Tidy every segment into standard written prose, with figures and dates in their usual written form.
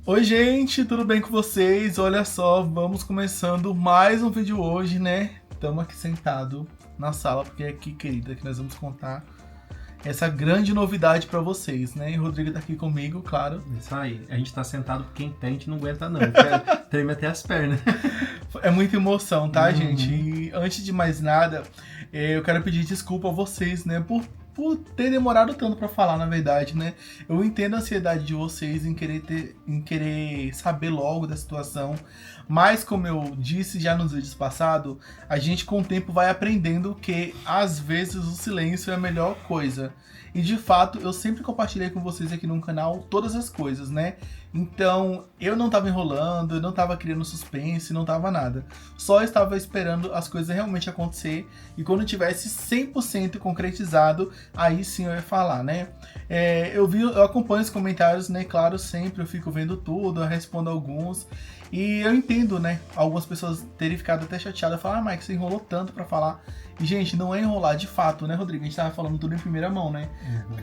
Oi, gente, tudo bem com vocês? Olha só, vamos começando mais um vídeo hoje, né? Estamos aqui sentado na sala, porque é aqui, querida, que nós vamos contar essa grande novidade pra vocês, né? E o Rodrigo tá aqui comigo, claro. Isso aí, a gente tá sentado porque em pé a gente não aguenta não, treme até as pernas. É muita emoção, tá, gente? E antes de mais nada, eu quero pedir desculpa a vocês, né? Por ter demorado tanto pra falar, na verdade, né? Eu entendo a ansiedade de vocês em querer saber logo da situação, mas como eu disse já nos vídeos passados, a gente com o tempo vai aprendendo que às vezes o silêncio é a melhor coisa. E de fato, eu sempre compartilhei com vocês aqui no canal todas as coisas, né? Então, eu não tava enrolando, eu não tava criando suspense, não tava nada. Só estava esperando as coisas realmente acontecer e quando tivesse 100% concretizado, aí sim eu ia falar, né? Eu acompanho os comentários, né? Claro, sempre eu fico vendo tudo, eu respondo alguns. E eu entendo, né? Algumas pessoas terem ficado até chateadas, falar, Mike, você enrolou tanto pra falar. E, gente, não é enrolar de fato, né, Rodrigo? A gente tava falando tudo em primeira mão, né?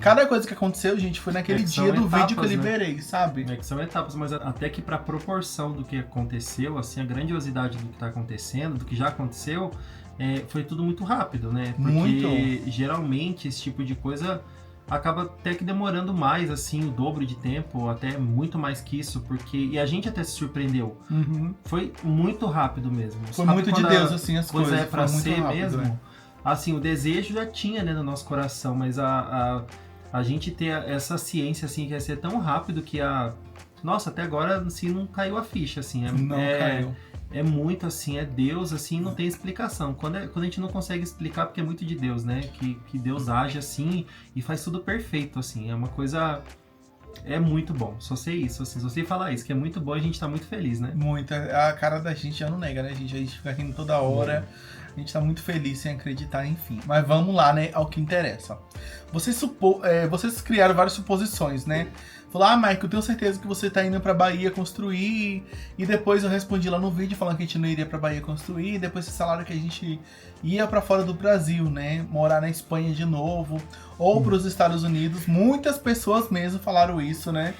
Cada coisa que aconteceu, gente, foi naquele dia do vídeo que eu liberei, sabe? É que são etapas, mas até que pra proporção do que aconteceu, assim, a grandiosidade do que tá acontecendo, do que já aconteceu, foi tudo muito rápido, né? Porque Muito. geralmente esse tipo de coisa acaba até que demorando mais, assim, o dobro de tempo, ou até muito mais que isso, porque... E a gente até se surpreendeu. Uhum. Foi muito rápido mesmo. Foi Sabe muito de quando Deus, assim, as coisa coisas. é pra Foi muito ser rápido, mesmo? né? Assim, o desejo já tinha, né, no nosso coração, mas a gente ter essa ciência, assim, que ia ser tão rápido que Nossa, até agora, assim, não caiu a ficha, assim. Não caiu. É muito, assim, é Deus, assim, não tem explicação. Quando a gente não consegue explicar, porque é muito de Deus, né? Que Deus age, assim, e faz tudo perfeito, assim. É uma coisa... É muito bom, só sei isso, assim, só sei falar isso, que é muito bom e a gente tá muito feliz, né? Muito. A cara da gente já não nega, né, gente? A gente fica rindo toda hora. A gente tá muito feliz sem acreditar, enfim. Mas vamos lá, né, ao que interessa. Vocês criaram várias suposições, né? Falou, Mike, eu tenho certeza que você tá indo pra Bahia construir. E depois eu respondi lá no vídeo falando que a gente não iria pra Bahia construir. E depois vocês falaram que a gente ia pra fora do Brasil, né? Morar na Espanha de novo. Ou pros Estados Unidos. Muitas pessoas mesmo falaram isso, né?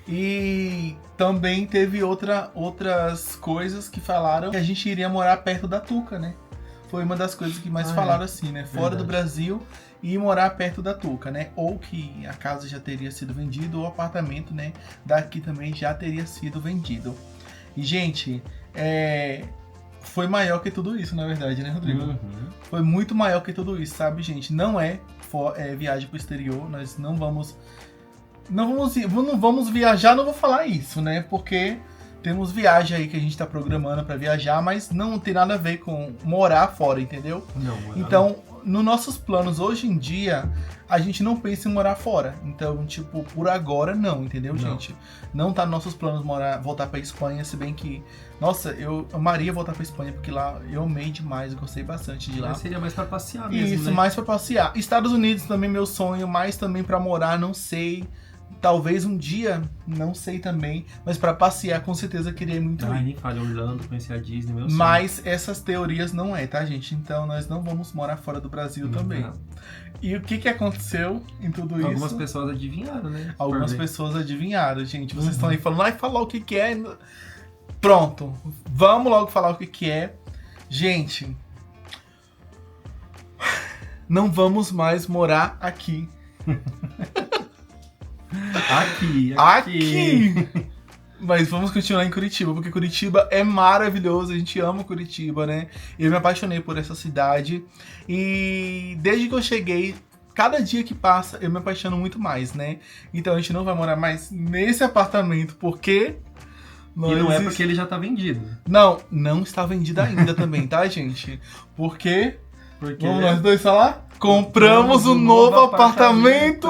E também teve outras coisas que falaram que a gente iria morar perto da Tuca, né? Foi uma das coisas que mais falaram assim, né? Fora do Brasil e morar perto da Tuca, né? Ou que a casa já teria sido vendida, ou o apartamento, né? Daqui também já teria sido vendido. E, gente, foi maior que tudo isso, na verdade, né, Rodrigo? Uhum. Foi muito maior que tudo isso, sabe, gente? Não é viagem pro exterior, nós não vamos viajar, não vou falar isso, né? Porque temos viagem aí que a gente tá programando pra viajar, mas não tem nada a ver com morar fora, entendeu? Não, Então, nos nossos planos hoje em dia, a gente não pensa em morar fora. Então, tipo, por agora não, entendeu, gente? Não tá nos nossos planos voltar pra Espanha, se bem que, nossa, eu amaria voltar pra Espanha, porque lá eu amei demais, eu gostei bastante de lá. Mas seria mais pra passear mesmo, Isso, né? mais pra passear. Estados Unidos também meu sonho, mas também pra morar, não sei. Talvez um dia, não sei também, mas pra passear com certeza queria muito ir. Nem falha, Orlando, conhecer a Disney, meu sonho. Mas essas teorias não tá, gente? Então nós não vamos morar fora do Brasil também. Não. E o que aconteceu em tudo isso? Algumas pessoas adivinharam, né? Algumas pessoas adivinharam, gente. Vocês estão aí falando, falar o que é. Pronto, vamos logo falar o que é. Gente, não vamos mais morar aqui. Aqui! Mas vamos continuar em Curitiba, porque Curitiba é maravilhoso, a gente ama Curitiba, né? Eu me apaixonei por essa cidade e desde que eu cheguei, cada dia que passa eu me apaixono muito mais, né? Então a gente não vai morar mais nesse apartamento, porque... E não é porque ele já tá vendido. Não está vendido ainda também, tá, gente? Porque vamos nós dois falar? Compramos um novo apartamento!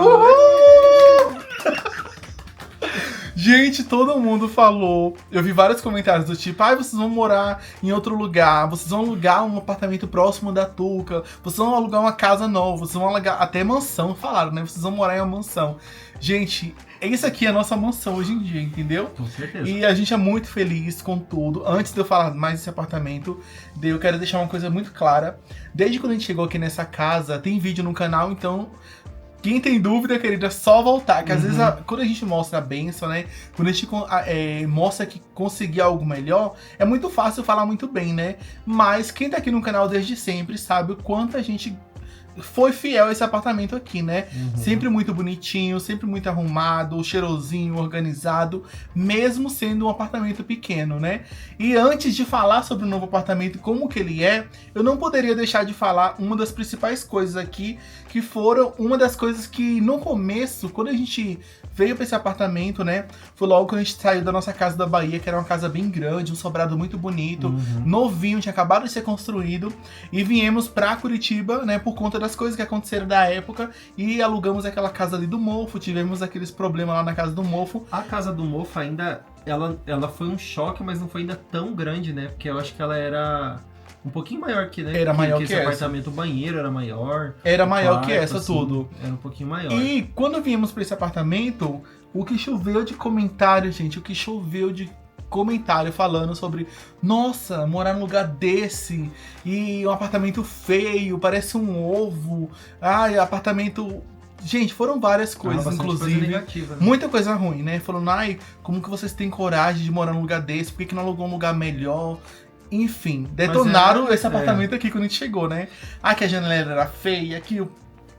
Gente, todo mundo falou. Eu vi vários comentários do tipo, vocês vão morar em outro lugar, vocês vão alugar um apartamento próximo da Tuca, vocês vão alugar uma casa nova, vocês vão alugar até mansão, falaram, né? Vocês vão morar em uma mansão. Gente, isso aqui é a nossa mansão hoje em dia, entendeu? Com certeza. E a gente é muito feliz com tudo. Antes de eu falar mais desse apartamento, eu quero deixar uma coisa muito clara. Desde quando a gente chegou aqui nessa casa, tem vídeo no canal, então Quem tem dúvida, querida, é só voltar. Que às vezes, quando a gente mostra a bênção, né? Quando a gente mostra que conseguir algo melhor, é muito fácil falar muito bem, né? Mas quem tá aqui no canal desde sempre sabe o quanto a gente foi fiel a esse apartamento aqui, né? Sempre muito bonitinho, sempre muito arrumado, cheirosinho, organizado, mesmo sendo um apartamento pequeno, né? E antes de falar sobre o novo apartamento, como que ele é, eu não poderia deixar de falar uma das principais coisas aqui, que foram uma das coisas que no começo, quando a gente veio para esse apartamento, né? Foi logo quando a gente saiu da nossa casa da Bahia, que era uma casa bem grande, um sobrado muito bonito, novinho, tinha acabado de ser construído, e viemos pra Curitiba, né? Por conta das coisas que aconteceram da época, e alugamos aquela casa ali do Mofo, tivemos aqueles problemas lá na casa do Mofo. A casa do Mofo ainda, ela foi um choque, mas não foi ainda tão grande, né? Porque eu acho que ela era um pouquinho maior que, né? Era maior que esse essa. apartamento, o banheiro era maior. Era maior quarto, que essa, assim, tudo. Era um pouquinho maior. E quando viemos pra esse apartamento, o que choveu de comentário, gente, o que choveu de comentário falando sobre, nossa, morar num lugar desse, e um apartamento feio, parece um ovo, ai, apartamento... Gente, foram várias coisas, inclusive, coisa negativa, né? Muita coisa ruim, né? Falando, ai, como que vocês têm coragem de morar num lugar desse, por que não alugou um lugar melhor? Enfim, detonaram esse apartamento aqui quando a gente chegou, né? Ah, que a janela era feia, que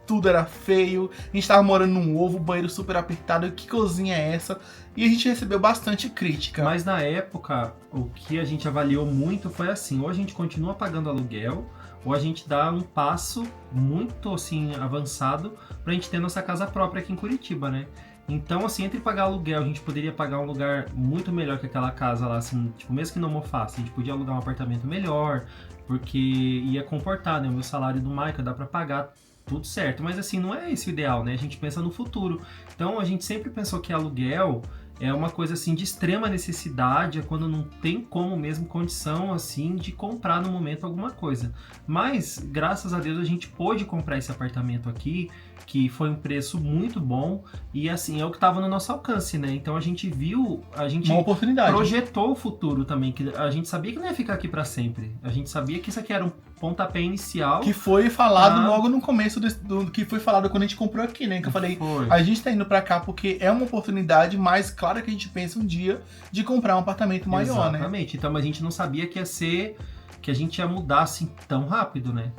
tudo era feio, a gente tava morando num ovo, banheiro super apertado, que cozinha é essa? E a gente recebeu bastante crítica. Mas na época, o que a gente avaliou muito foi assim, ou a gente continua pagando aluguel, ou a gente dá um passo muito assim avançado pra gente ter nossa casa própria aqui em Curitiba, né? Então, assim, entre pagar aluguel, a gente poderia pagar um lugar muito melhor que aquela casa lá, assim, tipo, mesmo que não mofasse, a gente podia alugar um apartamento melhor, porque ia comportar, né? O meu salário do Michael dá pra pagar tudo certo, mas assim, não é esse o ideal, né? A gente pensa no futuro. Então, a gente sempre pensou que aluguel é uma coisa assim de extrema necessidade, é quando não tem como mesmo condição assim de comprar no momento alguma coisa. Mas, graças a Deus, a gente pôde comprar esse apartamento aqui, que foi um preço muito bom e assim, é o que estava no nosso alcance, né? Então a gente viu, a gente uma oportunidade, projetou o futuro também, que a gente sabia que não ia ficar aqui para sempre. A gente sabia que isso aqui era um pontapé inicial. Que foi falado logo no começo do que foi falado quando a gente comprou aqui, né? Que eu falei, a gente tá indo pra cá porque é uma oportunidade, mas claro que a gente pensa um dia de comprar um apartamento maior, né? Exatamente. Então a gente não sabia que ia ser, que a gente ia mudar assim tão rápido, né?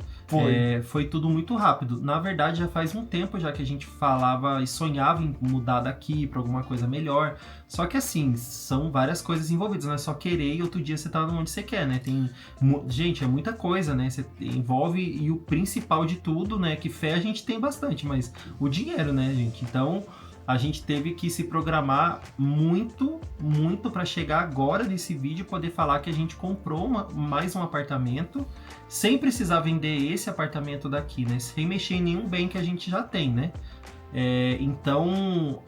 Foi tudo muito rápido. Na verdade, já faz um tempo já que a gente falava e sonhava em mudar daqui para alguma coisa melhor. Só que assim, são várias coisas envolvidas, não é só querer e outro dia você tá onde você quer, né? Gente, é muita coisa, né? Você envolve, e o principal de tudo, né? Que fé a gente tem bastante, mas o dinheiro, né, gente? Então, a gente teve que se programar muito, muito para chegar agora nesse vídeo e poder falar que a gente comprou mais um apartamento sem precisar vender esse apartamento daqui, né? Sem mexer em nenhum bem que a gente já tem, né? Então,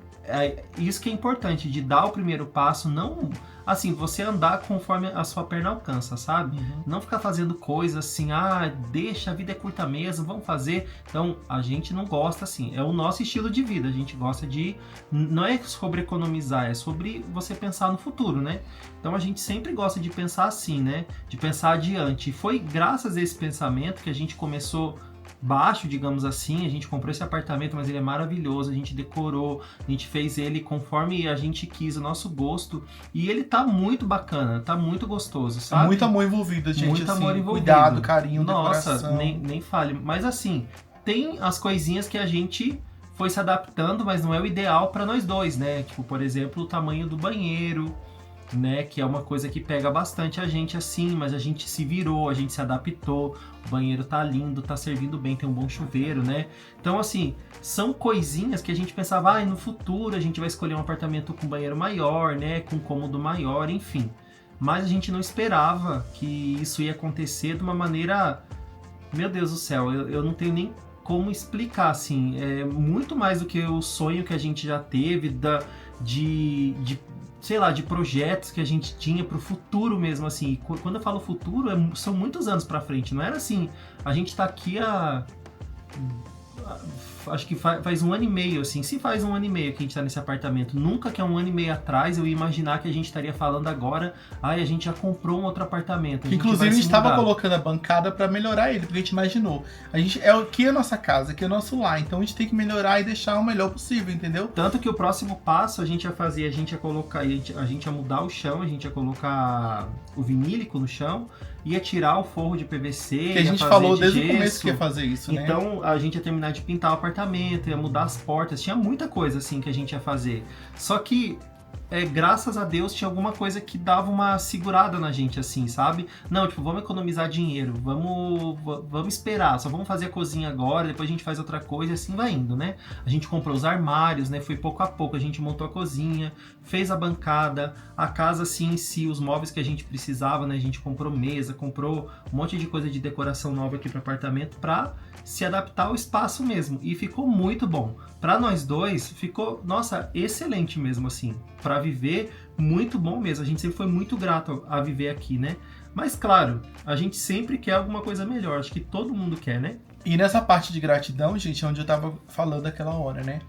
isso que é importante, de dar o primeiro passo, não... Assim, você andar conforme a sua perna alcança, sabe? Não ficar fazendo coisas assim, deixa, a vida é curta mesmo, vamos fazer. Então, a gente não gosta assim, é o nosso estilo de vida, a gente gosta de... Não é sobre economizar, é sobre você pensar no futuro, né? Então, a gente sempre gosta de pensar assim, né? De pensar adiante. E foi graças a esse pensamento que a gente começou... baixo, digamos assim, a gente comprou esse apartamento, mas ele é maravilhoso, a gente decorou, a gente fez ele conforme a gente quis, o nosso gosto, e ele tá muito bacana, tá muito gostoso, sabe? Muito amor envolvido, gente, muito assim, amor envolvido. Cuidado, carinho, nossa, decoração. nem fale, mas assim, tem as coisinhas que a gente foi se adaptando, mas não é o ideal para nós dois, né? Tipo, por exemplo, o tamanho do banheiro, né, que é uma coisa que pega bastante a gente assim, mas a gente se virou, a gente se adaptou, o banheiro tá lindo, tá servindo bem, tem um bom chuveiro, né? Então, assim, são coisinhas que a gente pensava, no futuro a gente vai escolher um apartamento com banheiro maior, né, com cômodo maior, enfim. Mas a gente não esperava que isso ia acontecer de uma maneira, meu Deus do céu, eu não tenho nem como explicar, assim, é muito mais do que o sonho que a gente já teve, sei lá, de projetos que a gente tinha pro futuro mesmo, assim. E quando eu falo futuro, são muitos anos pra frente. Não era assim, a gente tá aqui acho que faz 1 ano e meio, assim. Se faz 1 ano e meio que a gente tá nesse apartamento, nunca que há 1 ano e meio atrás eu ia imaginar que a gente estaria falando agora, a gente já comprou um outro apartamento. Inclusive, a gente estava colocando a bancada para melhorar ele, porque a gente imaginou. Aqui é a nossa casa, aqui é o nosso lar, então a gente tem que melhorar e deixar o melhor possível, entendeu? Tanto que o próximo passo a gente ia fazer, a gente ia colocar, a gente ia mudar o chão, a gente ia colocar o vinílico no chão, ia tirar o forro de PVC, que a gente falou desde o começo que ia fazer isso, né? Então a gente ia terminar de pintar o apartamento, ia mudar as portas, tinha muita coisa assim que a gente ia fazer. Só que graças a Deus tinha alguma coisa que dava uma segurada na gente, assim, sabe? Não, tipo, vamos economizar dinheiro, vamos esperar, só vamos fazer a cozinha agora, depois a gente faz outra coisa e assim vai indo, né? A gente comprou os armários, né? Foi pouco a pouco, a gente montou a cozinha, fez a bancada, a casa assim em si, os móveis que a gente precisava, né? A gente comprou mesa, comprou um monte de coisa de decoração nova aqui pro apartamento pra se adaptar ao espaço mesmo. E ficou muito bom. Pra nós dois, ficou, nossa, excelente mesmo, assim. Pra viver, muito bom mesmo. A gente sempre foi muito grato a viver aqui, né? Mas, claro, a gente sempre quer alguma coisa melhor. Acho que todo mundo quer, né? E nessa parte de gratidão, gente, é onde eu tava falando aquela hora, né?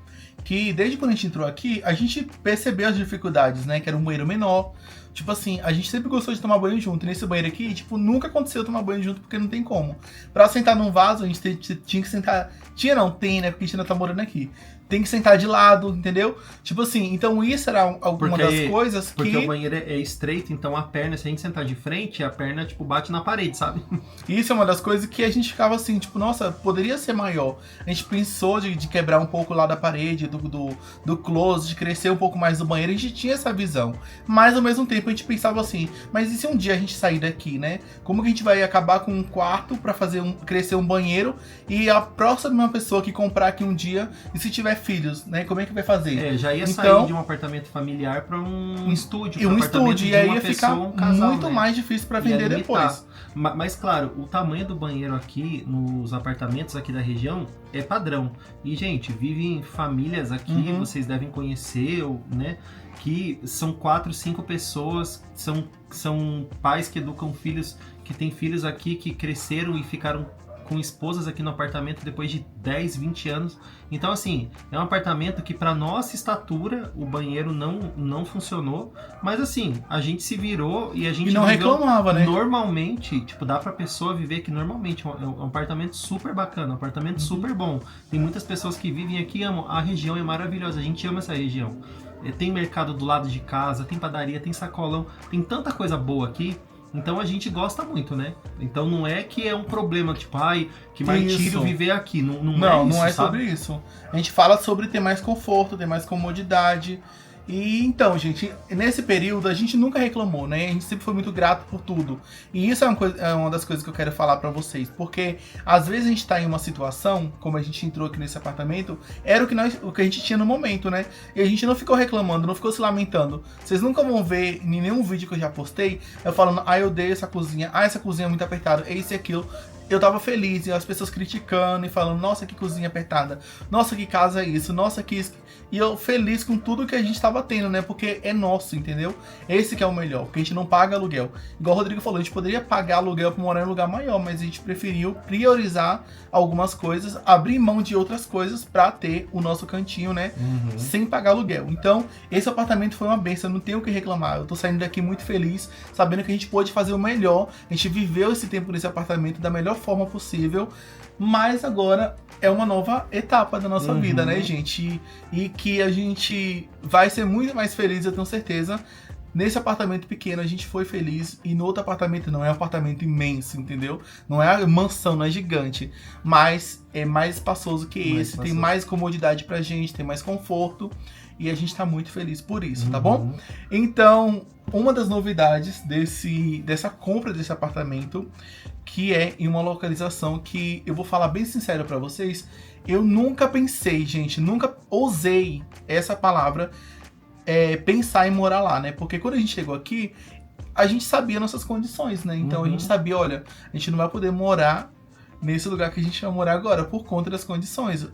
Que desde quando a gente entrou aqui, a gente percebeu as dificuldades, né? Que era um banheiro menor. Tipo assim, a gente sempre gostou de tomar banho junto. E nesse banheiro aqui, tipo, nunca aconteceu tomar banho junto porque não tem como. Pra sentar num vaso, a gente tinha que sentar... Tem, né? Porque a gente ainda tá morando aqui. Tem que sentar de lado, entendeu? Tipo assim, então isso era alguma das coisas que... Porque o banheiro é estreito, então a perna, se a gente sentar de frente, a perna, tipo, bate na parede, sabe? Isso é uma das coisas que a gente ficava assim, tipo, nossa, poderia ser maior. A gente pensou de quebrar um pouco lá da parede, do closet, de crescer um pouco mais do banheiro, a gente tinha essa visão. Mas ao mesmo tempo a gente pensava assim, mas e se um dia a gente sair daqui, né? Como que a gente vai acabar com um quarto pra crescer um banheiro e a próxima pessoa que comprar aqui um dia, e se tiver filhos, né? Como é que vai fazer? Já ia sair de um apartamento familiar para um estúdio. E um estúdio, e aí ia ficar muito mais difícil para vender depois. Mas claro, o tamanho do banheiro aqui, nos apartamentos aqui da região, é padrão. E, gente, vivem famílias aqui, vocês devem conhecer, né? Que são 4, 5 pessoas, são pais que educam filhos, que têm filhos aqui, que cresceram e ficaram com esposas aqui no apartamento depois de 10, 20 anos. Então, assim, é um apartamento que para nossa estatura o banheiro não funcionou, mas assim, a gente se virou e a gente não reclamava, né? Normalmente, tipo, dá pra pessoa viver aqui normalmente. É um apartamento super bacana, um apartamento super bom. Tem muitas pessoas que vivem aqui e amam. A região é maravilhosa, a gente ama essa região. Tem mercado do lado de casa, tem padaria, tem sacolão, tem tanta coisa boa aqui. Então a gente gosta muito, né? Então não é que é um problema, tipo, que martírio viver aqui. Não é sobre isso. A gente fala sobre ter mais conforto, ter mais comodidade. E então, gente, nesse período a gente nunca reclamou, né? A gente sempre foi muito grato por tudo. E isso é uma das coisas que eu quero falar pra vocês. Porque às vezes a gente tá em uma situação, como a gente entrou aqui nesse apartamento, era o que a gente tinha no momento, né? E a gente não ficou reclamando, não ficou se lamentando. Vocês nunca vão ver em nenhum vídeo que eu já postei, eu falando, eu odeio essa cozinha, essa cozinha é muito apertada, é isso e aquilo. Eu tava feliz, e as pessoas criticando e falando, nossa, que cozinha apertada, nossa, que casa é isso, nossa, que isso. E eu feliz com tudo que a gente tava tendo, né? Porque é nosso, entendeu? Esse que é o melhor, porque a gente não paga aluguel. Igual o Rodrigo falou, a gente poderia pagar aluguel pra morar em um lugar maior, mas a gente preferiu priorizar algumas coisas, abrir mão de outras coisas pra ter o nosso cantinho, né? Sem pagar aluguel. Então, esse apartamento foi uma bênção, eu não tenho o que reclamar. Eu tô saindo daqui muito feliz, sabendo que a gente pôde fazer o melhor. A gente viveu esse tempo nesse apartamento da melhor forma possível, mas agora é uma nova etapa da nossa vida, né, gente? E que a gente vai ser muito mais feliz, eu tenho certeza. Nesse apartamento pequeno a gente foi feliz, e no outro apartamento não, é um apartamento imenso, entendeu? Não é a mansão, não é gigante, mas é mais espaçoso que esse, tem mais comodidade pra gente, tem mais conforto, e a gente tá muito feliz por isso, tá bom? Então, uma das novidades dessa compra desse apartamento, que é em uma localização que, eu vou falar bem sincero pra vocês, eu nunca pensei, gente, nunca ousei essa palavra, pensar em morar lá, né? Porque quando a gente chegou aqui, a gente sabia nossas condições, né? Então a gente sabia, olha, a gente não vai poder morar nesse lugar que a gente vai morar agora, por conta das condições.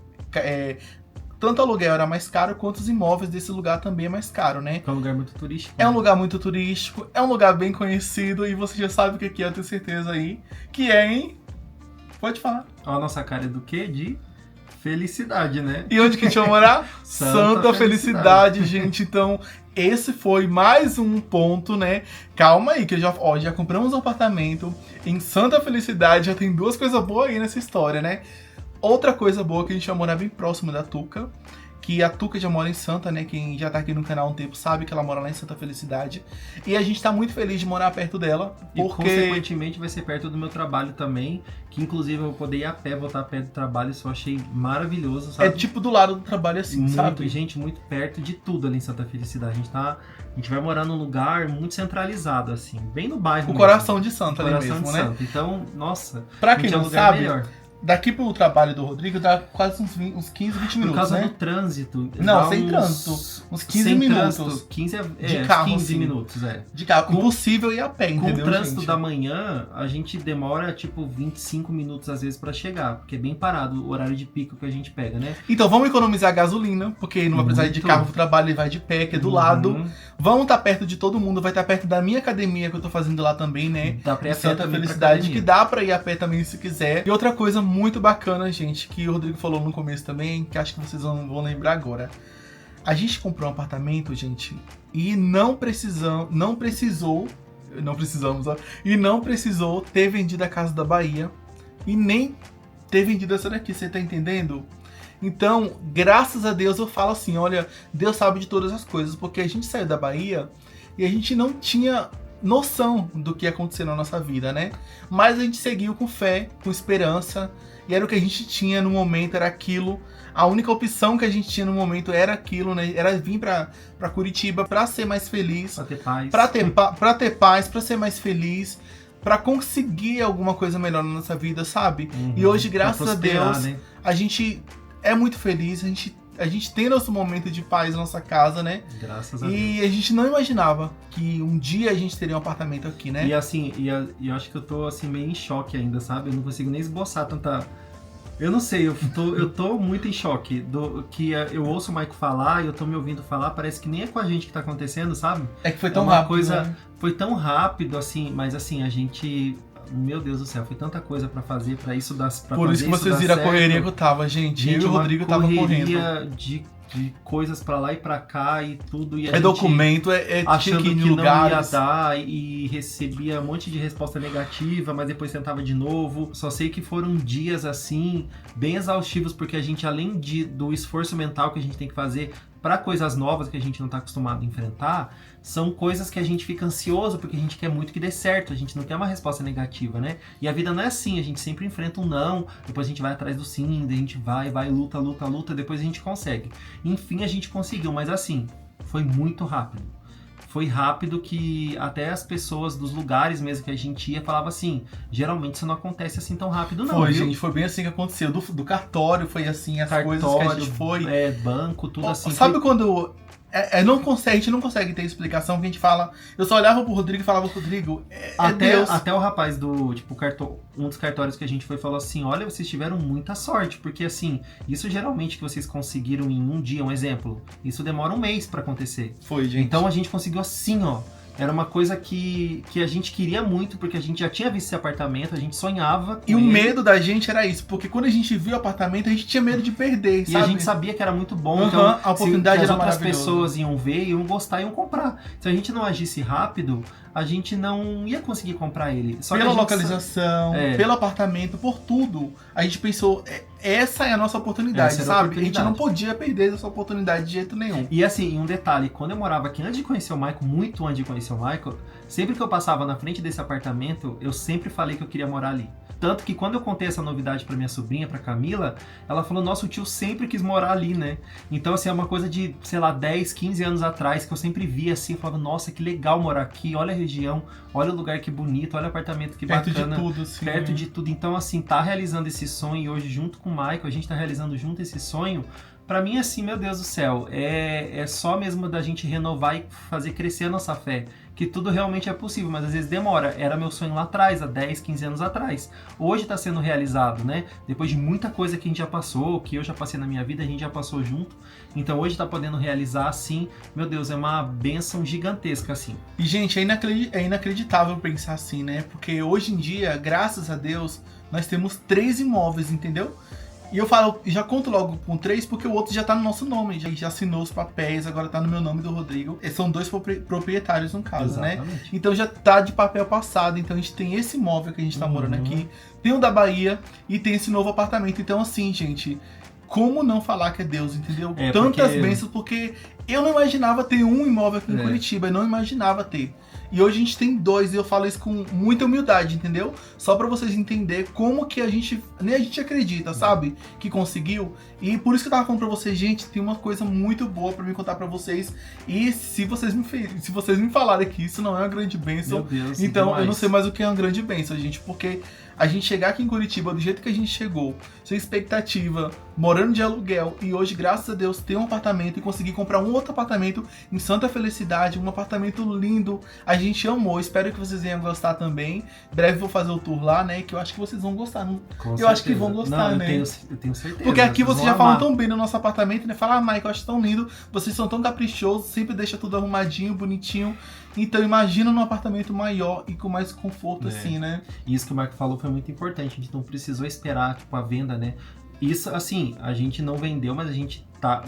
Tanto o aluguel era mais caro, quanto os imóveis desse lugar também é mais caro, né? É um lugar muito turístico. É um lugar muito turístico, é um lugar bem conhecido, e você já sabe o que é, eu tenho certeza aí, que é em... Pode falar. A nossa cara é do quê? De Felicidade, né? E onde que a gente vai morar? Santa Felicidade, gente. Então, esse foi mais um ponto, né? Calma aí, que já compramos um apartamento em Santa Felicidade. Já tem 2 coisas boas aí nessa história, né? Outra coisa boa que a gente vai morar bem próximo da Tuca. Que a Tuca já mora em Santa, né? Quem já tá aqui no canal há um tempo sabe que ela mora lá em Santa Felicidade. E a gente tá muito feliz de morar perto dela. Porque... E, consequentemente, vai ser perto do meu trabalho também. Que, inclusive, eu vou poder ir a pé, voltar a pé do trabalho. Isso eu achei maravilhoso, sabe? É tipo do lado do trabalho assim, muito, sabe? Gente, muito perto de tudo ali em Santa Felicidade. A gente vai morar num lugar muito centralizado, assim. Bem no bairro O mesmo. coração de Santa ali Coração mesmo, de né? Santa. Então, nossa, Pra quem é um não lugar sabe, melhor. daqui pro trabalho do Rodrigo dá quase uns 15, 20 minutos, Por causa né? do trânsito. Não, dá sem trânsito. Uns 15 sem minutos. Trânsito, 15 de carro, 15 assim. minutos, é. De carro. Impossível ir a pé, Com entendeu, o trânsito gente? da manhã, a gente demora tipo 25 minutos às vezes pra chegar, porque é bem parado o horário de pico que a gente pega, né? Então vamos economizar gasolina, porque não vai precisar ir de carro pro trabalho, ele vai de pé, que é do lado. Vamos estar perto de todo mundo, vai estar perto da minha academia que eu tô fazendo lá também, né? Dá pra ir a Em pé Santa também pra Felicidade, academia. que dá pra ir a pé também se quiser. E outra coisa muito bacana, gente, que o Rodrigo falou no começo também, que acho que vocês vão lembrar agora. A gente comprou um apartamento, gente, e não precisou ter vendido a casa da Bahia e nem ter vendido essa daqui, você tá entendendo? Então, graças a Deus eu falo assim, olha, Deus sabe de todas as coisas, porque a gente saiu da Bahia e a gente não tinha noção do que ia acontecer na nossa vida, né? Mas a gente seguiu com fé, com esperança, e era o que a gente tinha no momento, era aquilo. A única opção que a gente tinha no momento era aquilo, né? Era vir pra Curitiba pra ser mais feliz, Pra ter paz. pra ter paz, pra ser mais feliz, pra conseguir alguma coisa melhor na nossa vida, sabe? E hoje, graças a Deus, né? a gente é muito feliz, a gente tem nosso momento de paz na nossa casa, né? Graças a Deus. E a gente não imaginava que um dia a gente teria um apartamento aqui, né? E assim, eu acho que eu tô assim meio em choque ainda, sabe? Eu não consigo nem esboçar tanta... Eu não sei, eu tô muito em choque do que eu ouço o Maico falar e eu tô me ouvindo falar, parece que nem é com a gente que tá acontecendo, sabe? É que foi tão uma rápido, coisa, né? foi tão rápido assim, mas assim, a gente, meu Deus do céu, foi tanta coisa pra fazer, pra isso dar pra Por isso fazer que vocês dar viram a certo. correria que eu tava, gente. Eu e o uma Rodrigo tava correndo. correria de coisas pra lá e pra cá e tudo. E a É gente documento, é achando check-in que em não ia lugares. dar e recebia um monte de resposta negativa, mas depois tentava de novo. Só sei que foram dias assim, bem exaustivos, porque a gente, além do esforço mental que a gente tem que fazer para coisas novas que a gente não está acostumado a enfrentar, são coisas que a gente fica ansioso porque a gente quer muito que dê certo, a gente não quer uma resposta negativa, né? E a vida não é assim, a gente sempre enfrenta um não, depois a gente vai atrás do sim, daí a gente vai, luta, depois a gente consegue. Enfim, a gente conseguiu, mas assim, foi muito rápido. Foi rápido que até as pessoas dos lugares mesmo que a gente ia falavam assim, geralmente isso não acontece assim tão rápido não, Foi, viu? gente, foi bem assim que aconteceu. Do cartório foi assim, as Cartório, coisas que a gente foi. Banco, tudo assim. Sabe quando a gente não consegue ter explicação, que a gente fala... Eu só olhava pro Rodrigo e falava, Rodrigo, Deus. Até o rapaz do, tipo, um dos cartórios que a gente foi falou assim, olha, vocês tiveram muita sorte, porque assim, isso geralmente que vocês conseguiram em um dia, um exemplo, isso demora um mês pra acontecer. Foi, gente. Então a gente conseguiu assim, ó. Era uma coisa que a gente queria muito, porque a gente já tinha visto esse apartamento, a gente sonhava com E o ele. medo da gente era isso, porque quando a gente viu o apartamento, a gente tinha medo de perder, E sabe? a gente sabia que era muito bom, Uhum, então a oportunidade se as era outras maravilhosa. pessoas iam ver, iam gostar, iam comprar. Se a gente não agisse rápido, a gente não ia conseguir comprar ele. Só Pela que a gente localização, É. pelo apartamento, por tudo. A gente pensou, essa é a nossa oportunidade, Essa era a sabe? oportunidade. A gente não podia perder essa oportunidade de jeito nenhum. E assim, um detalhe, quando eu morava aqui, antes de conhecer o Michael, muito antes de conhecer o Michael, sempre que eu passava na frente desse apartamento, eu sempre falei que eu queria morar ali. Tanto que quando eu contei essa novidade pra minha sobrinha, pra Camila, ela falou, nossa, o tio sempre quis morar ali, né? Então, assim, é uma coisa de, sei lá, 10, 15 anos atrás, que eu sempre via assim, eu falava, nossa, que legal morar aqui, olha a região, olha o lugar que bonito, olha o apartamento que Perto bacana. de tudo, assim. Perto de tudo. Então, assim, tá realizando esse sonho, e hoje, junto com o Michael, a gente tá realizando junto esse sonho. Pra mim, assim, meu Deus do céu, é só mesmo da gente renovar e fazer crescer a nossa fé, que tudo realmente é possível, mas às vezes demora. Era meu sonho lá atrás, há 10, 15 anos atrás. Hoje tá sendo realizado, né? Depois de muita coisa que a gente já passou, que eu já passei na minha vida, a gente já passou junto. Então hoje tá podendo realizar, assim, meu Deus, é uma bênção gigantesca, assim. E, gente, é inacreditável pensar assim, né? Porque hoje em dia, graças a Deus, nós temos 3 imóveis, entendeu? E eu falo, já conto logo com 3, porque o outro já tá no nosso nome, já assinou os papéis, agora tá no meu nome do Rodrigo. E são 2 proprietários no caso, Exatamente. né? Então já tá de papel passado, então a gente tem esse imóvel que a gente tá morando aqui, tem o da Bahia e tem esse novo apartamento. Então assim, gente, como não falar que é Deus, entendeu? Tantas bênçãos, porque eu não imaginava ter um imóvel aqui em Curitiba, eu não imaginava ter. E hoje a gente tem 2, e eu falo isso com muita humildade, entendeu? Só pra vocês entenderem como que nem a gente acredita, sabe? Que conseguiu. E por isso que eu tava falando pra vocês, gente, tem uma coisa muito boa pra me contar pra vocês. E se vocês me falarem que isso não é uma grande bênção, meu Deus, então demais. eu não sei mais o que é uma grande bênção, gente, porque a gente chegar aqui em Curitiba do jeito que a gente chegou, sem expectativa, morando de aluguel, e hoje, graças a Deus, ter um apartamento e conseguir comprar um outro apartamento em Santa Felicidade, um apartamento lindo, a gente amou, espero que vocês venham gostar também. Breve vou fazer o tour lá, né, que eu acho que vocês vão gostar, não? Eu acho que vão gostar, não, né? Eu tenho certeza. Porque aqui vocês já vão falam amar. tão bem no nosso apartamento, né? Fala, Mike, eu acho tão lindo, vocês são tão caprichosos, sempre deixa tudo arrumadinho, bonitinho. Então imagina num apartamento maior e com mais conforto, assim, né? Isso que o Marco falou foi muito importante, a gente não precisou esperar, tipo, a venda, né? Isso, assim, a gente não vendeu, mas a gente tá...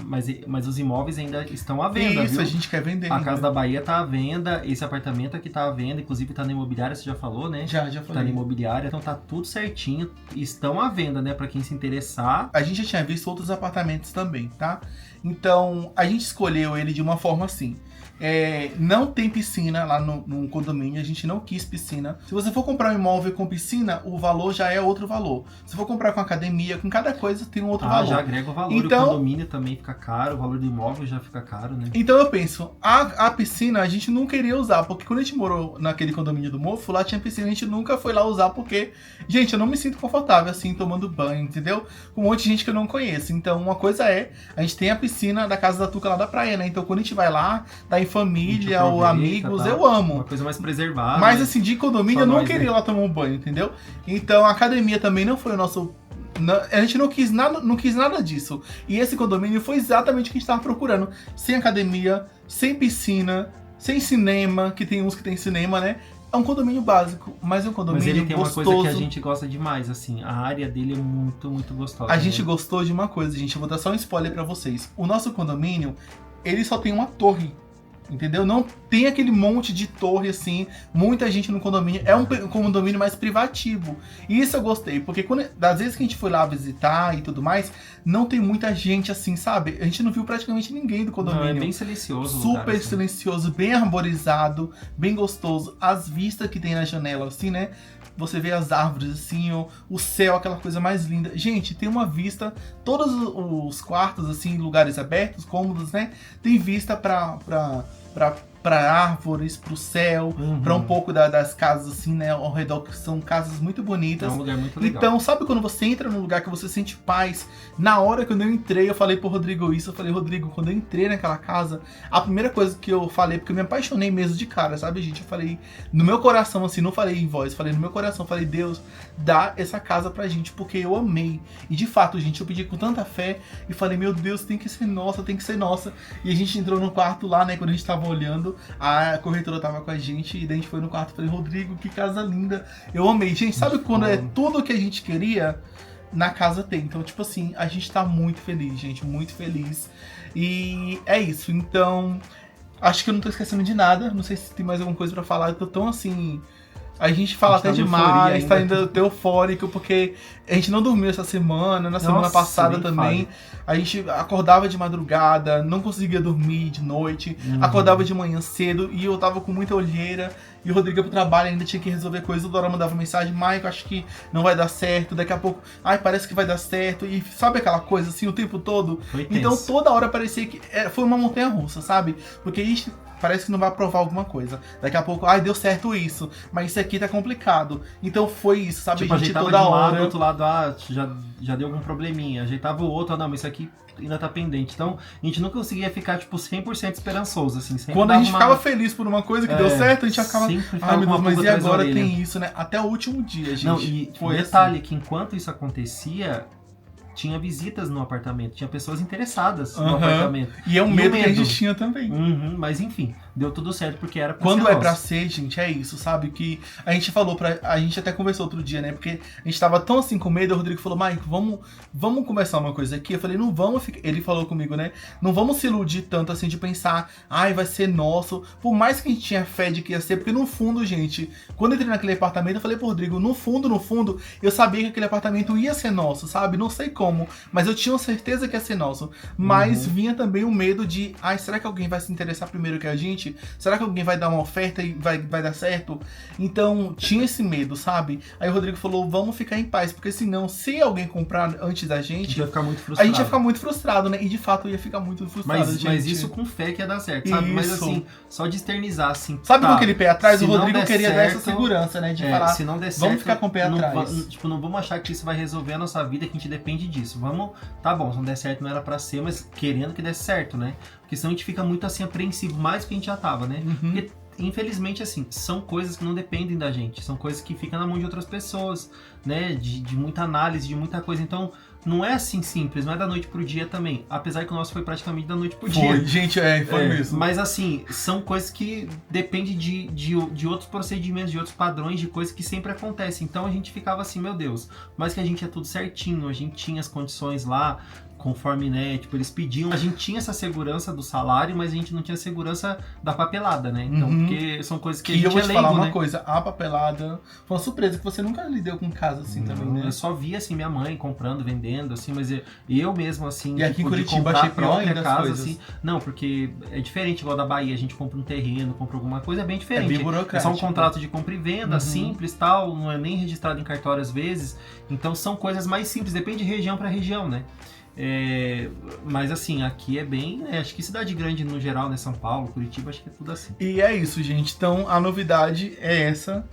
Mas os imóveis ainda estão à venda, Isso, viu? a gente quer vender. A Casa da Bahia tá à venda, esse apartamento aqui tá à venda, inclusive tá na imobiliária, você já falou, né? Já Tá falei. na imobiliária, então tá tudo certinho, estão à venda, né? Pra quem se interessar. A gente já tinha visto outros apartamentos também, tá? Então, a gente escolheu ele de uma forma assim. Não tem piscina lá no condomínio, a gente não quis piscina. Se você for comprar um imóvel com piscina, o valor já é outro valor. Se for comprar com academia, com cada coisa tem um outro valor. Já agrega o valor, então, o condomínio também fica caro, o valor do imóvel já fica caro, né? Então eu penso, a piscina a gente não queria usar, porque quando a gente morou naquele condomínio do Mofo, lá tinha piscina, a gente nunca foi lá usar, porque, gente, eu não me sinto confortável assim, tomando banho, entendeu? Com um monte de gente que eu não conheço. Então uma coisa a gente tem a piscina da Casa da Tuca lá da praia, né? Então quando a gente vai lá, tá em família ou amigos, tá? eu amo. Uma coisa mais preservada. Mas assim, de condomínio eu não nós, queria né? lá tomar um banho, entendeu? Então a academia também não foi o nosso... A gente não quis nada disso. E esse condomínio foi exatamente o que a gente estava procurando. Sem academia, sem piscina, sem cinema, que tem uns que tem cinema, né? É um condomínio básico, mas é um condomínio gostoso. Mas ele tem gostoso. uma coisa que a gente gosta demais, assim. A área dele é muito, muito gostosa. A gente gostou de uma coisa, gente. Eu vou dar só um spoiler pra vocês. O nosso condomínio, ele só tem uma torre. Entendeu? Não tem aquele monte de torre assim, muita gente no condomínio. É um condomínio mais privativo. E isso eu gostei, porque das vezes que a gente foi lá visitar e tudo mais, não tem muita gente assim, sabe? A gente não viu praticamente ninguém do condomínio. Não, é bem silencioso. Super lugar, assim. silencioso, bem arborizado, bem gostoso. As vistas que tem na janela, assim, né? Você vê as árvores, assim, o céu, aquela coisa mais linda. Gente, tem uma vista, todos os quartos, assim, lugares abertos, cômodos, né? Tem vista pra árvores, pro céu, pra um pouco das casas, assim, né? Ao redor, que são casas muito bonitas. É um lugar muito legal. Então, sabe quando você entra num lugar que você sente paz? Na hora que eu entrei, eu falei pro Rodrigo isso. Eu falei, Rodrigo, quando eu entrei naquela casa, a primeira coisa que eu falei, porque eu me apaixonei mesmo de cara, sabe, gente? Eu falei no meu coração, assim, não falei em voz, falei no meu coração, falei, Deus, dá essa casa pra gente, porque eu amei. E de fato, gente, eu pedi com tanta fé e falei, meu Deus, tem que ser nossa, tem que ser nossa. E a gente entrou no quarto lá, né, quando a gente tava olhando, a corretora tava com a gente, e daí a gente foi no quarto e falei, Rodrigo, que casa linda. Eu amei. Gente, sabe quando é tudo o que a gente queria? Na casa tem. Então, tipo assim, a gente tá muito feliz, gente, muito feliz. E é isso. Então, acho que eu não tô esquecendo de nada. Não sei se tem mais alguma coisa pra falar. Eu tô tão assim... A gente fala até demais, tá ainda eufórico, porque a gente não dormiu essa semana, na semana passada também. A gente acordava de madrugada, não conseguia dormir de noite, acordava de manhã cedo e eu tava com muita olheira. E o Rodrigo ia pro trabalho, ainda tinha que resolver coisas. O Dora mandava mensagem, Mike, acho que não vai dar certo. Daqui a pouco, parece que vai dar certo. E sabe aquela coisa assim, o tempo todo? Então toda hora parecia que foi uma montanha russa, sabe? Porque isso parece que não vai provar alguma coisa. Daqui a pouco, deu certo isso, mas isso aqui tá complicado. Então foi isso, sabe? Tipo, a gente ajeitava toda de um lado, hora. do outro lado, já deu algum probleminha. Ajeitava o outro, não, mas isso aqui ainda tá pendente. Então, a gente não conseguia ficar, tipo, 100% esperançoso, assim. Quando a gente ficava feliz por uma coisa que deu certo, a gente já ficava, meu Deus, mas e agora tem isso, né? Até o último dia, gente. Não, e foi detalhe, que enquanto isso acontecia, tinha visitas no apartamento, tinha pessoas interessadas no apartamento. E é um medo que a gente tinha também. Mas enfim, deu tudo certo porque era pra Quando ser é pra nosso. ser, gente, é isso, sabe? Que a gente falou a gente até conversou outro dia, né? Porque a gente tava tão assim com medo, o Rodrigo falou, Mike, vamos começar uma coisa aqui. Eu falei, não vamos ficar. Ele falou comigo, né? Não vamos se iludir tanto assim de pensar, ai, vai ser nosso. Por mais que a gente tinha fé de que ia ser, porque no fundo, gente, quando eu entrei naquele apartamento, eu falei pro Rodrigo, no fundo, eu sabia que aquele apartamento ia ser nosso, sabe? Não sei como, mas eu tinha certeza que ia ser nosso. Mas vinha também o medo de, ai, será que alguém vai se interessar primeiro que a gente? Será que alguém vai dar uma oferta e vai dar certo? Então, tinha esse medo, sabe? Aí o Rodrigo falou, vamos ficar em paz, porque senão, se alguém comprar antes da A gente gente, ia ficar muito a frustrado. gente ia ficar muito frustrado, né? E de fato, eu ia ficar muito frustrado, gente. Mas isso com fé que ia dar certo, sabe? Mas Isso. assim, só de externizar, assim... Sabe tá, com aquele pé atrás? se O não Rodrigo der queria dar essa certo, segurança, né? De falar, se não der certo, vamos ficar com o pé não atrás. Tipo, não vamos achar que isso vai resolver a nossa vida, que a gente depende disso. Vamos, tá bom, se não der certo não era pra ser, mas querendo que desse certo, né? Porque senão a gente fica muito assim apreensivo, mais do que a gente já tava, né? Porque, infelizmente, assim, são coisas que não dependem da gente, são coisas que ficam na mão de outras pessoas, né? De muita análise, de muita coisa. Então, não é assim simples, não é da noite pro dia também. Apesar que o nosso foi praticamente da noite pro dia. Foi, gente, foi mesmo. Mas assim, são coisas que dependem de outros procedimentos, de outros padrões, de coisas que sempre acontecem. Então a gente ficava assim, meu Deus, mas que a gente é tudo certinho, a gente tinha as condições lá, conforme, né, tipo, eles pediam, a gente tinha essa segurança do salário, mas a gente não tinha segurança da papelada, né? Então, porque são coisas que a gente eu vou te falar leigo, uma né? coisa, a papelada foi uma surpresa que você nunca lidou com casa assim também, né? Eu só via, assim, minha mãe comprando, vendendo, assim, mas eu mesmo, assim, E aqui em de Curitiba comprar achei a pior própria ainda as casa, coisas. assim. Não, porque é diferente, igual da Bahia, a gente compra um terreno, compra alguma coisa, é bem diferente. É bem É burocrático. só um contrato de compra e venda, simples, tal, não é nem registrado em cartório às vezes. Então são coisas mais simples, depende de região para região, né? Mas assim, aqui é bem, acho que cidade grande no geral, né? São Paulo, Curitiba, acho que é tudo assim. E é isso, gente. Então a novidade é essa.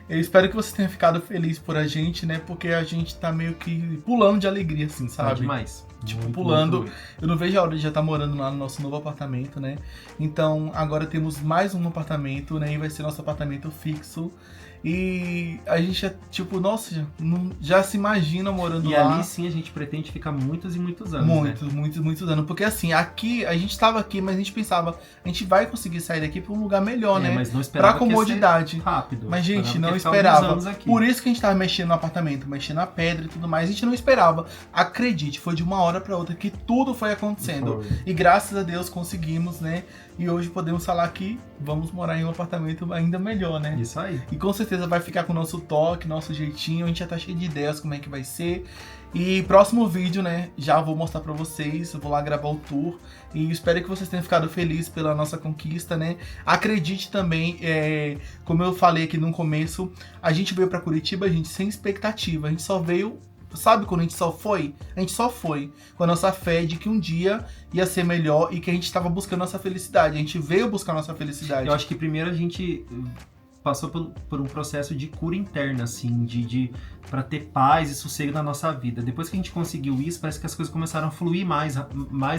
Eu espero que você tenha ficado feliz por a gente, né? Porque a gente tá meio que pulando de alegria, assim, Tá sabe? demais. Tipo, Muito, pulando. muito, muito. Eu não vejo a hora de já estar morando lá no nosso novo apartamento, né? Então agora temos mais um apartamento, né? E vai ser nosso apartamento fixo. E a gente já, tipo, nossa, já se imagina morando E lá. ali sim a gente pretende ficar muitos e muitos anos, né? Muitos anos. Porque assim, aqui, a gente tava aqui, mas a gente pensava, a gente vai conseguir sair daqui pra um lugar melhor, né? Mas não Pra esperava que ia ser comodidade. rápido. Mas, gente, Esperava não que ia ficar alguns esperava. anos aqui. Por isso que a gente tava mexendo no apartamento, mexendo na pedra e tudo mais. A gente não esperava. Acredite, foi de uma hora pra outra que tudo foi acontecendo. Foi. E graças a Deus conseguimos, né? E hoje podemos falar que vamos morar em um apartamento ainda melhor, né? Isso aí. E com certeza vai ficar com o nosso toque, nosso jeitinho. A gente já tá cheio de ideias como é que vai ser. E próximo vídeo, né? Já vou mostrar pra vocês. Eu vou lá gravar o tour. E espero que vocês tenham ficado felizes pela nossa conquista, né? Acredite também, como eu falei aqui no começo, a gente veio pra Curitiba, gente, sem expectativa. A gente só veio. Sabe quando a gente só foi? A gente só foi com a nossa fé de que um dia ia ser melhor e que a gente estava buscando nossa felicidade. A gente veio buscar nossa felicidade. Eu acho que primeiro a gente passou por um processo de cura interna, assim, para ter paz e sossego na nossa vida. Depois que a gente conseguiu isso, parece que as coisas começaram a fluir mais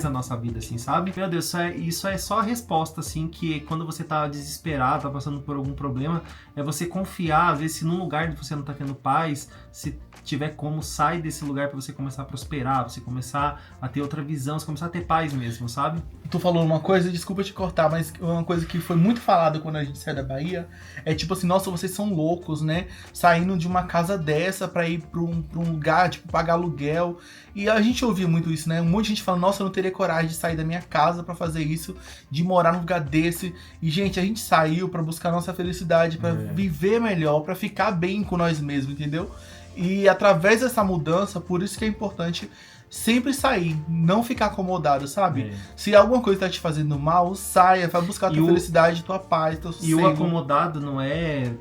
a nossa vida, assim, sabe? Meu Deus, isso é só a resposta, assim, que quando você tá desesperado, tá passando por algum problema, é você confiar, às vezes, se num lugar você não tá tendo paz, se tiver como, sai desse lugar para você começar a prosperar, pra você começar a ter outra visão, você começar a ter paz mesmo, sabe? Tu falou uma coisa, desculpa te cortar, mas uma coisa que foi muito falada quando a gente saiu da Bahia é tipo assim, nossa, vocês são loucos, né? Saindo de uma casa dessa pra ir pra um lugar, tipo, pagar aluguel. E a gente ouvia muito isso, né? Um monte de gente falando, nossa, eu não teria coragem de sair da minha casa pra fazer isso, de morar num lugar desse. E, gente, a gente saiu pra buscar nossa felicidade, pra viver melhor, pra ficar bem com nós mesmos, entendeu? E através dessa mudança, por isso que é importante sempre sair, não ficar acomodado, sabe? Se alguma coisa tá te fazendo mal, saia, vai buscar tua felicidade, tua paz, teu sossego. E o acomodado não é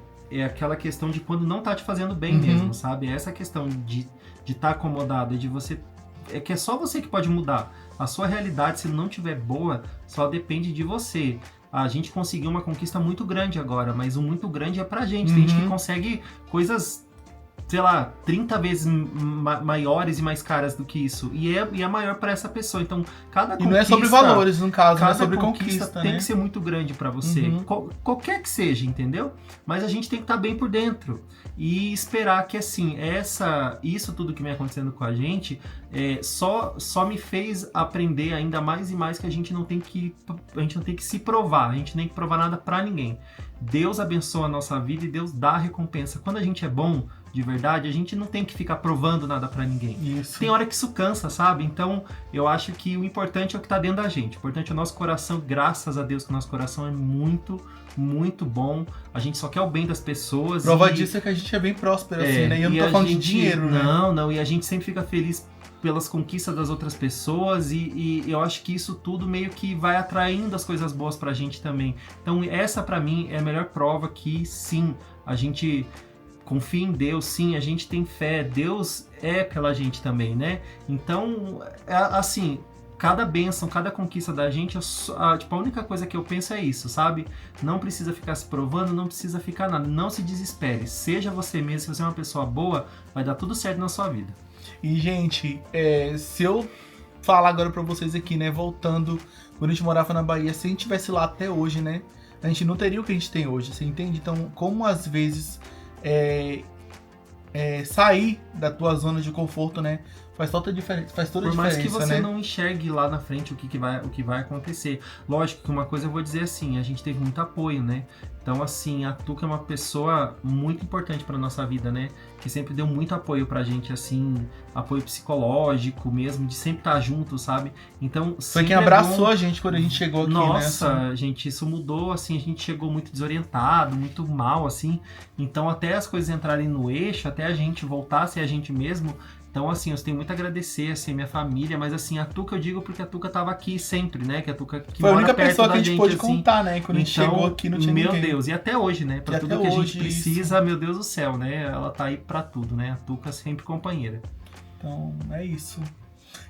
aquela questão de quando não tá te fazendo bem mesmo, sabe? É essa questão de estar acomodado, de você... É que é só você que pode mudar. A sua realidade, se não tiver boa, só depende de você. A gente conseguiu uma conquista muito grande agora, mas o muito grande é pra gente. Tem gente que consegue coisas sei lá, 30 vezes maiores e mais caras do que isso. E é maior para essa pessoa. Então, cada conquista... E não é sobre valores, no caso, não é sobre conquista, tem né? que ser muito grande para você. Qualquer que seja, entendeu? Mas a gente tem que estar bem por dentro. E esperar que, assim, isso tudo que vem acontecendo com a gente só me fez aprender ainda mais e mais que a gente não tem que se provar. A gente não tem que provar nada para ninguém. Deus abençoa a nossa vida e Deus dá a recompensa. Quando a gente é bom, de verdade, a gente não tem que ficar provando nada pra ninguém. Isso. Tem hora que isso cansa, sabe? Então, eu acho que o importante é o que tá dentro da gente. O importante é o nosso coração. Graças a Deus que o nosso coração é muito, muito bom. A gente só quer o bem das pessoas. Prova disso é que a gente é bem próspero, assim, né? E eu não tô falando de dinheiro, né? Não. E a gente sempre fica feliz pelas conquistas das outras pessoas e eu acho que isso tudo meio que vai atraindo as coisas boas pra gente também. Então, essa pra mim é a melhor prova que, sim, a gente... confia em Deus, sim, a gente tem fé, Deus é pela gente também, né? Então, assim, cada bênção, cada conquista da gente, a única coisa que eu penso é isso, sabe? Não precisa ficar se provando, não precisa ficar nada, não se desespere, seja você mesmo, se você é uma pessoa boa, vai dar tudo certo na sua vida. E, gente, se eu falar agora pra vocês aqui, né, voltando, quando a gente morava na Bahia, se a gente tivesse lá até hoje, né, a gente não teria o que a gente tem hoje, você entende? Então, como às vezes... sair da tua zona de conforto, né? Faz toda a diferença. Por mais que você não enxergue lá na frente o que vai acontecer. Lógico que uma coisa eu vou dizer assim, a gente teve muito apoio, né? Então, assim, a Tuca é uma pessoa muito importante pra nossa vida, né? Que sempre deu muito apoio pra gente, assim, apoio psicológico mesmo, de sempre estar junto, sabe? Então, foi quem abraçou a gente quando a gente chegou aqui, nossa, né? Nossa, gente, isso mudou, assim, a gente chegou muito desorientado, muito mal, assim. Então, até as coisas entrarem no eixo, até a gente voltar a ser a gente mesmo. Então, assim, eu tenho muito a agradecer, assim, minha família, mas, assim, a Tuca eu digo porque a Tuca tava aqui sempre, né? Que a Tuca que foi a única mora pessoa perto que a gente pôde assim. contar, né? Quando a gente chegou aqui não tinha meu ninguém. Deus, e até hoje, né? Pra e tudo que a gente precisa, isso. meu Deus do céu, né? Ela tá aí pra tudo, né? A Tuca sempre companheira. Então, é isso.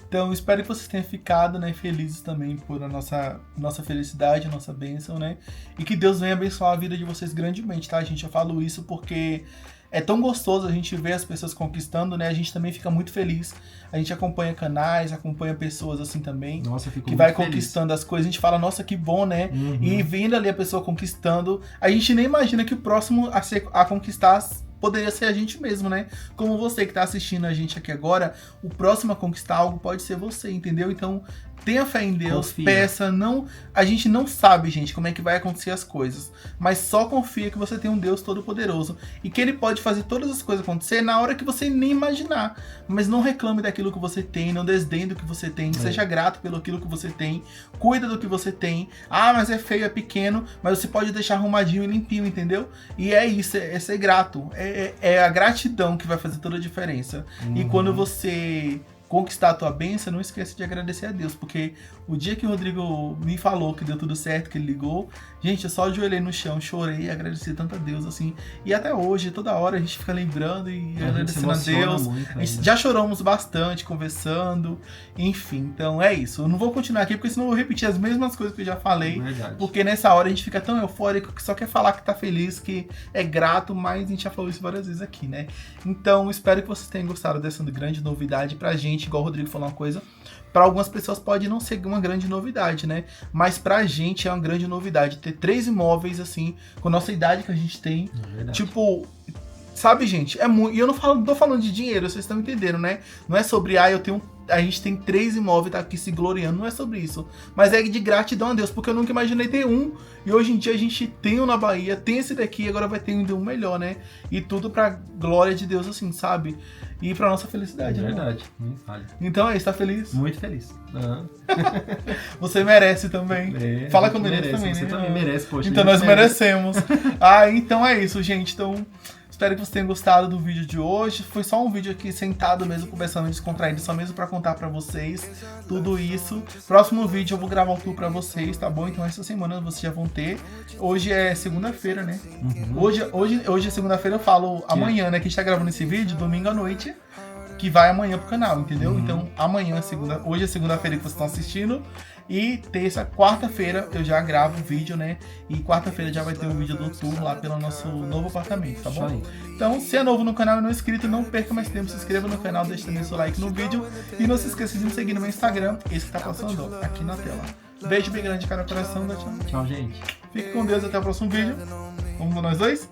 Então, espero que vocês tenham ficado, né, felizes também por a nossa felicidade, a nossa bênção, né? E que Deus venha abençoar a vida de vocês grandemente, tá, gente? Eu falo isso porque é tão gostoso a gente ver as pessoas conquistando, né? A gente também fica muito feliz. A gente acompanha canais, acompanha pessoas assim também. Nossa, fico que vai muito conquistando as coisas. A gente fala, nossa, que bom, né? Uhum. E vendo ali a pessoa conquistando, a gente nem imagina que o próximo a conquistar poderia ser a gente mesmo, né? Como você que tá assistindo a gente aqui agora, o próximo a conquistar algo pode ser você, entendeu? Então, tenha fé em Deus, confia. peça, não... A gente não sabe, gente, como é que vai acontecer as coisas, mas só confia que você tem um Deus todo-poderoso e que Ele pode fazer todas as coisas acontecer na hora que você nem imaginar. Mas não reclame daquilo que você tem, não desdenhe do que você tem, seja grato pelo aquilo que você tem, cuida do que você tem. Ah, mas é feio, é pequeno, mas você pode deixar arrumadinho e limpinho, entendeu? E é isso, é ser grato. É a gratidão que vai fazer toda a diferença. E quando você conquistar a tua bênção, não esqueça de agradecer a Deus, porque o dia que o Rodrigo me falou que deu tudo certo, que ele ligou, gente, eu só ajoelhei no chão, chorei e agradeci tanto a Deus, assim, e até hoje, toda hora a gente fica lembrando e agradecendo a Deus, já choramos bastante, conversando, enfim, então é isso, eu não vou continuar aqui, porque senão eu vou repetir as mesmas coisas que eu já falei, porque nessa hora a gente fica tão eufórico que só quer falar que tá feliz, que é grato, mas a gente já falou isso várias vezes aqui, né, então espero que vocês tenham gostado dessa grande novidade pra gente, igual o Rodrigo falou uma coisa, para algumas pessoas pode não ser uma grande novidade, né? Mas pra gente é uma grande novidade ter 3 imóveis, assim, com a nossa idade que a gente tem. Tipo, sabe, gente? É muito. E eu não tô falando de dinheiro, vocês estão entendendo, né? Não é sobre, a gente tem 3 imóveis, tá aqui se gloriando, não é sobre isso. Mas é de gratidão a Deus, porque eu nunca imaginei ter um. E hoje em dia a gente tem um na Bahia, tem esse daqui, e agora vai ter um melhor, né? E tudo pra glória de Deus, assim, sabe? E pra nossa felicidade, né? Verdade, nem falha. Então é isso, tá feliz? Muito feliz. Você merece também. Fala que eu mereço também, né? Você também merece, poxa. Então nós merecemos. Então é isso, gente. Então, espero que vocês tenham gostado do vídeo de hoje. Foi só um vídeo aqui sentado mesmo, conversando descontraído, só mesmo pra contar pra vocês tudo isso. Próximo vídeo eu vou gravar o tour pra vocês, tá bom? Então essa semana vocês já vão ter. Hoje é segunda-feira, né? Hoje é segunda-feira, eu falo amanhã, né? Que a gente tá gravando esse vídeo, domingo à noite. que vai amanhã pro canal, entendeu? Então amanhã, hoje é segunda-feira que vocês estão assistindo. E quarta-feira eu já gravo o vídeo, né? E quarta-feira já vai ter um vídeo do tour lá pelo nosso novo apartamento, tá bom? Então, se é novo no canal e não é inscrito, não perca mais tempo, se inscreva no canal, deixa também seu like no vídeo. E não se esqueça de me seguir no meu Instagram, esse que tá passando aqui na tela. Beijo bem grande, cara, coração, tchau. Tchau, gente. Fique com Deus, até o próximo vídeo. Vamos nós dois?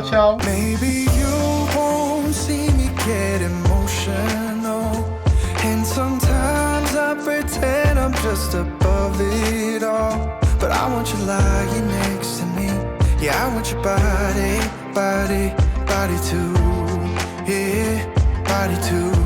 Tchau. Maybe you won't see me get emotional. And sometimes I pretend I'm just above it all. But I want you lying next to me. Yeah, I want your body too. Yeah, body too.